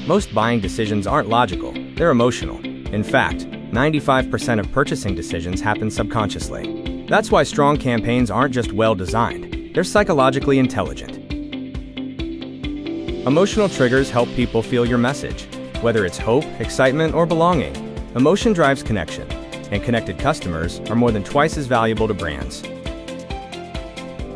Most buying decisions aren't logical, they're emotional. In fact, 95% of purchasing decisions happen subconsciously. That's why strong campaigns aren't just well-designed, they're psychologically intelligent. Emotional triggers help people feel your message. Whether it's hope, excitement, or belonging, emotion drives connection, and connected customers are more than twice as valuable to brands.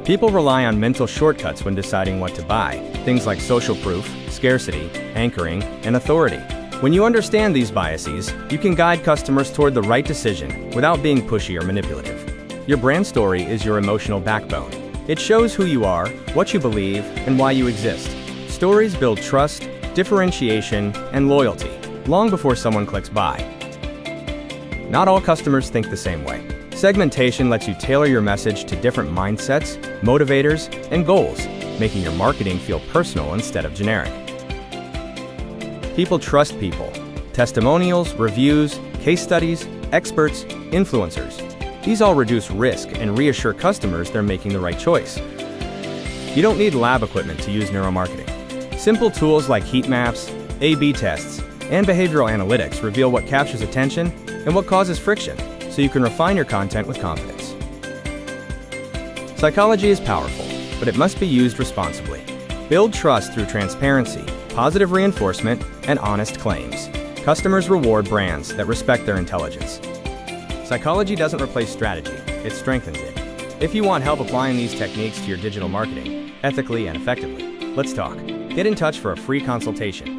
People rely on mental shortcuts when deciding what to buy, things like social proof, scarcity, anchoring, and authority. When you understand these biases, you can guide customers toward the right decision without being pushy or manipulative. Your brand story is your emotional backbone. It shows who you are, what you believe, and why you exist. Stories build trust, differentiation, and loyalty, long before someone clicks buy. Not all customers think the same way. Segmentation lets you tailor your message to different mindsets, motivators, and goals, making your marketing feel personal instead of generic. People trust people. Testimonials, reviews, case studies, experts, influencers. These all reduce risk and reassure customers they're making the right choice. You don't need lab equipment to use neuromarketing. Simple tools like heat maps, A/B tests, and behavioral analytics reveal what captures attention and what causes friction, so you can refine your content with confidence. Psychology is powerful, but it must be used responsibly. Build trust through transparency, positive reinforcement, and honest claims. Customers reward brands that respect their intelligence. Psychology doesn't replace strategy, it strengthens it. If you want help applying these techniques to your digital marketing, ethically and effectively, let's talk. Get in touch for a free consultation.